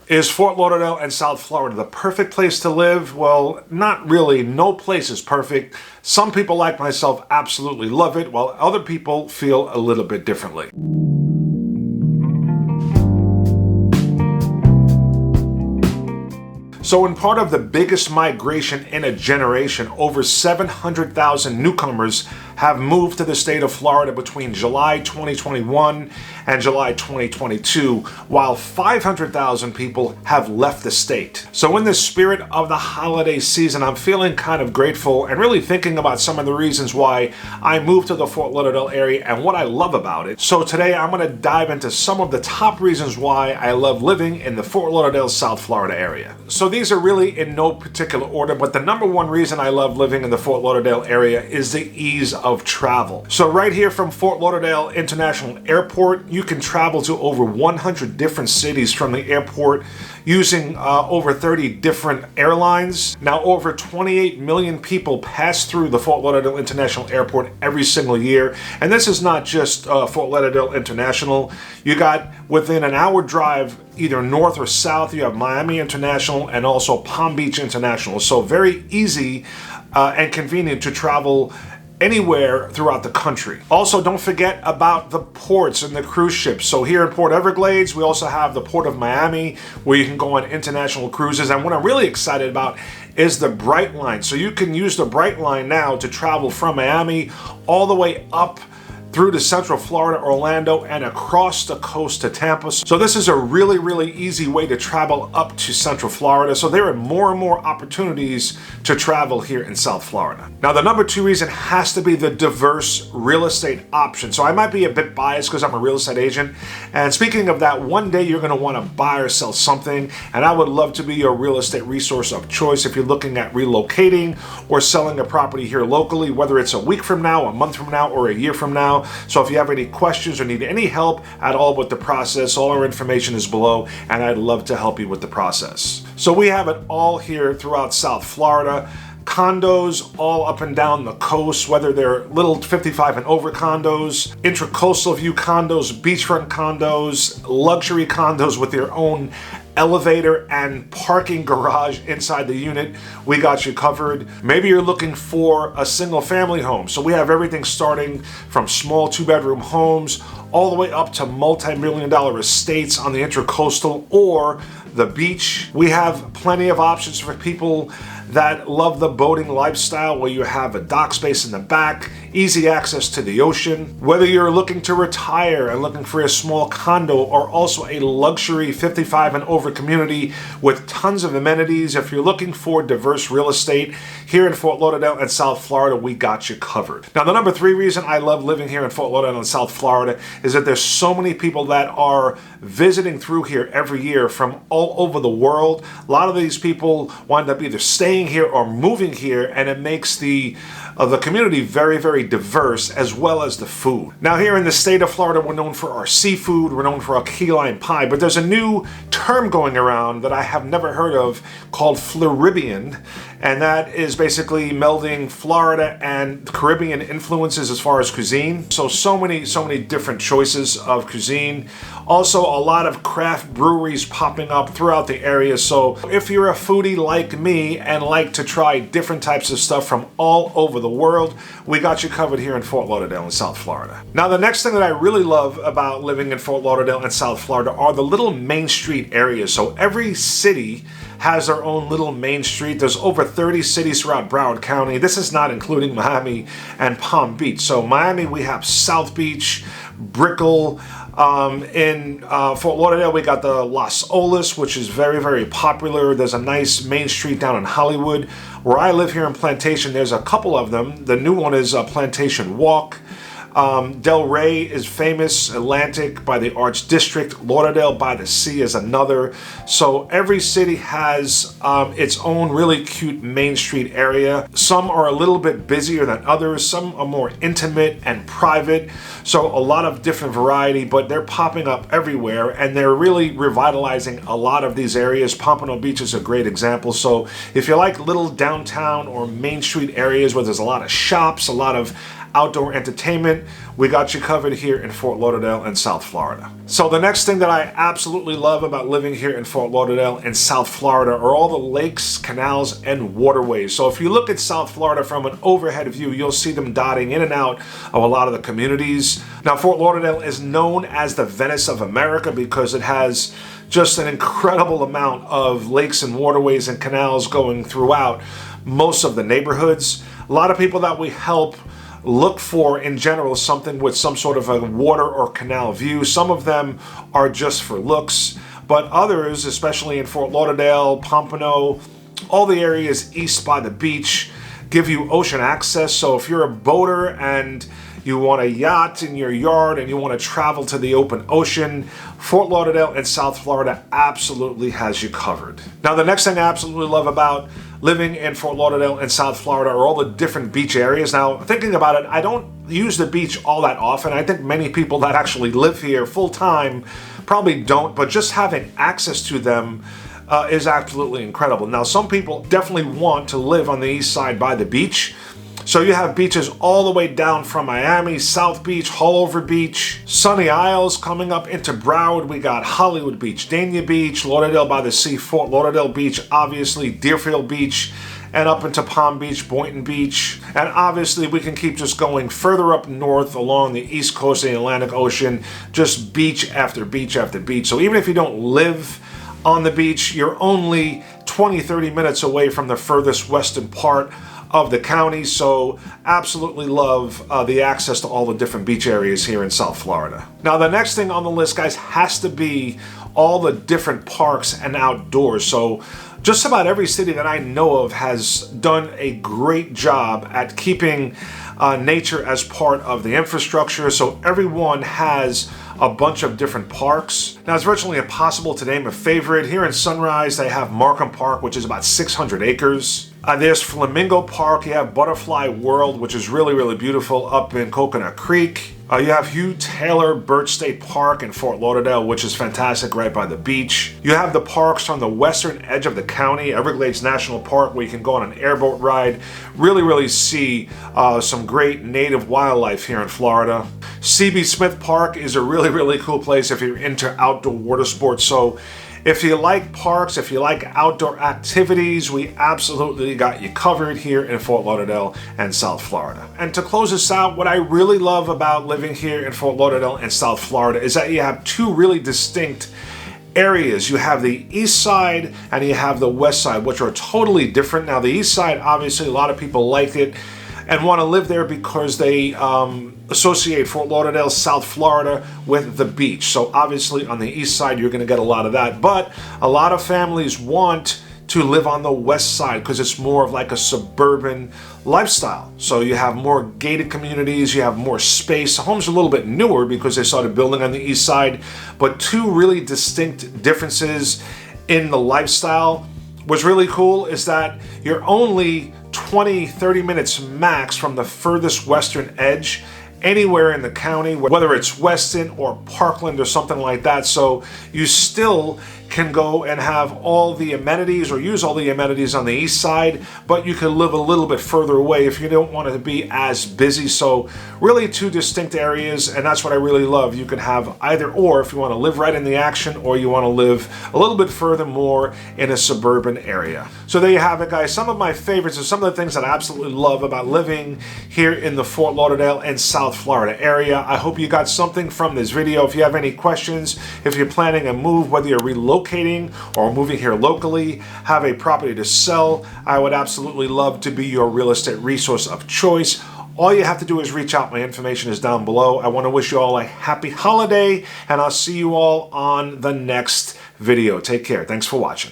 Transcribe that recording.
Is Fort Lauderdale and South Florida the perfect place to live? Well, not really. No place is perfect. Some people like myself absolutely love it, while other people feel a little bit differently. So in part of the biggest migration in a generation, over 700,000 newcomers have moved to the state of Florida between July 2021 and July 2022, while 500,000 people have left the state. So in the spirit of the holiday season, I'm feeling kind of grateful and really thinking about some of the reasons why I moved to the Fort Lauderdale area and what I love about it. So today I'm going to dive into some of the top reasons why I love living in the Fort Lauderdale, South Florida area. So these are really in no particular order, but the number one reason I love living in the Fort Lauderdale area is the ease of travel. So right here from Fort Lauderdale International Airport, you can travel to over 100 different cities from the airport using over 30 different airlines. Now, over 28 million people pass through the Fort Lauderdale International Airport every single year. And this is not just Fort Lauderdale International. You got within an hour drive, either north or south, you have Miami International and also Palm Beach International. So very easy and convenient to travel anywhere throughout the country. Also, don't forget about the ports and the cruise ships. So here in Port Everglades, we also have the Port of Miami, where you can go on international cruises. And what I'm really excited about is the Bright Line. So you can use the Bright Line now to travel from Miami all the way up through to Central Florida, Orlando, and across the coast to Tampa. So this is a really, really easy way to travel up to Central Florida. So there are more and more opportunities to travel here in South Florida. Now, the number two reason has to be the diverse real estate option. So I might be a bit biased because I'm a real estate agent. And speaking of that, one day you're going to want to buy or sell something. And I would love to be your real estate resource of choice if you're looking at relocating or selling a property here locally, whether it's a week from now, a month from now, or a year from now. So if you have any questions or need any help at all with the process, all our information is below, and I'd love to help you with the process. So we have it all here throughout South Florida. Condos all up and down the coast, whether they're little 55 and over condos, intracoastal view condos, beachfront condos, luxury condos with their own elevator and parking garage inside the unit. We got you covered. Maybe you're looking for a single family home. So we have everything starting from small 2-bedroom homes all the way up to multi-million-dollar estates on the intracoastal or the beach. We have plenty of options for people that love the boating lifestyle, where you have a dock space in the back, easy access to the ocean. Whether you're looking to retire and looking for a small condo, or also a luxury 55 and over community with tons of amenities, if you're looking for diverse real estate here in Fort Lauderdale and South Florida, we got you covered. Now, the number three reason I love living here in Fort Lauderdale and South Florida is that there's so many people that are visiting through here every year from all over the world. A lot of these people wind up either staying here or moving here, and it makes the community very, very diverse, as well as the food. Now, here in the state of Florida, we're known for our seafood, we're known for our key lime pie, but there's a new term going around that I have never heard of called Floribian, and that is basically melding Florida and Caribbean influences as far as cuisine. So many different choices of cuisine. Also, a lot of craft breweries popping up throughout the area. So if you're a foodie like me and like to try different types of stuff from all over the world, we got you covered here in Fort Lauderdale and South Florida. Now, the next thing that I really love about living in Fort Lauderdale and South Florida are the little main street areas. So every city has their own little main street. There's over 30 cities throughout Broward County. This is not including Miami and Palm Beach. So Miami, we have South Beach, Brickell. In Fort Lauderdale, we got the Las Olas, which is very, very popular. There's a nice main street down in Hollywood. Where I live here in Plantation, there's a couple of them. The new one is Plantation Walk. Del Rey is famous, Atlantic by the Arts District, Lauderdale by the Sea is another. So every city has its own really cute main street area. Some are a little bit busier than others. Some are more intimate and private. So a lot of different variety, but they're popping up everywhere, and they're really revitalizing a lot of these areas. Pompano Beach is a great example. So if you like little downtown or main street areas where there's a lot of shops, a lot of outdoor entertainment, we got you covered here in Fort Lauderdale and South Florida. So the next thing that I absolutely love about living here in Fort Lauderdale and South Florida are all the lakes, canals, and waterways. So if you look at South Florida from an overhead view, you'll see them dotting in and out of a lot of the communities. Now, Fort Lauderdale is known as the Venice of America because it has just an incredible amount of lakes and waterways and canals going throughout most of the neighborhoods. A lot of people that we help look for in general something with some sort of a water or canal view. Some of them are just for looks, but others, especially in Fort Lauderdale, Pompano, all the areas east by the beach, give you ocean access. So if you're a boater and you want a yacht in your yard and you want to travel to the open ocean, Fort Lauderdale and South Florida absolutely has you covered. Now, the next thing I absolutely love about living in Fort Lauderdale and South Florida are all the different beach areas. Now, thinking about it, I don't use the beach all that often. I think many people that actually live here full time probably don't, but just having access to them is absolutely incredible. Now, some people definitely want to live on the east side by the beach. So you have beaches all the way down from Miami, South Beach, Hullover Beach, Sunny Isles coming up into Broward. We got Hollywood Beach, Dania Beach, Lauderdale by the Sea, Fort Lauderdale Beach, obviously Deerfield Beach, and up into Palm Beach, Boynton Beach. And obviously we can keep just going further up north along the east coast of the Atlantic Ocean, just beach after beach after beach. So even if you don't live on the beach, you're only 20, 30 minutes away from the furthest western part of the county. So absolutely love the access to all the different beach areas here in South Florida. Now, the next thing on the list, guys, has to be all the different parks and outdoors. So just about every city that I know of has done a great job at keeping nature as part of the infrastructure. So everyone has a bunch of different parks. Now, it's virtually impossible to name a favorite. Here in Sunrise, they have Markham Park, which is about 600 acres. There's Flamingo Park. You have Butterfly World, which is really, really beautiful up in Coconut Creek. You have Hugh Taylor Birch State Park in Fort Lauderdale, which is fantastic right by the beach. You have the parks on the western edge of the county, Everglades National Park, where you can go on an airboat ride. Really, really see some great native wildlife here in Florida. C.B. Smith Park is a really, really cool place if you're into outdoor water sports. So if you like parks, if you like outdoor activities, we absolutely got you covered here in Fort Lauderdale and South Florida. And to close this out, what I really love about living here in Fort Lauderdale and South Florida is that you have two really distinct areas. You have the east side and you have the west side, which are totally different. Now, the east side, obviously, a lot of people like it and want to live there because they associate Fort Lauderdale, South Florida with the beach. So obviously on the east side, you're going to get a lot of that. But a lot of families want to live on the west side because it's more of like a suburban lifestyle. So you have more gated communities, you have more space. The homes are a little bit newer because they started building on the east side, but two really distinct differences in the lifestyle. What's really cool is that you're only 20, 30 minutes max from the furthest western edge anywhere in the county, whether it's Weston or Parkland or something like that. So you still can go and have all the amenities or use all the amenities on the east side, but you can live a little bit further away if you don't want to be as busy. So really two distinct areas, and that's what I really love. You can have either or if you want to live right in the action or you want to live a little bit further more in a suburban area. So there you have it, guys. Some of my favorites are some of the things that I absolutely love about living here in the Fort Lauderdale and South Florida area. I hope you got something from this video. If you have any questions, if you're planning a move, whether you're relocating or moving here locally, have a property to sell, I would absolutely love to be your real estate resource of choice. All you have to do is reach out. My information is down below. I want to wish you all a happy holiday, and I'll see you all on the next video. Take care. Thanks for watching.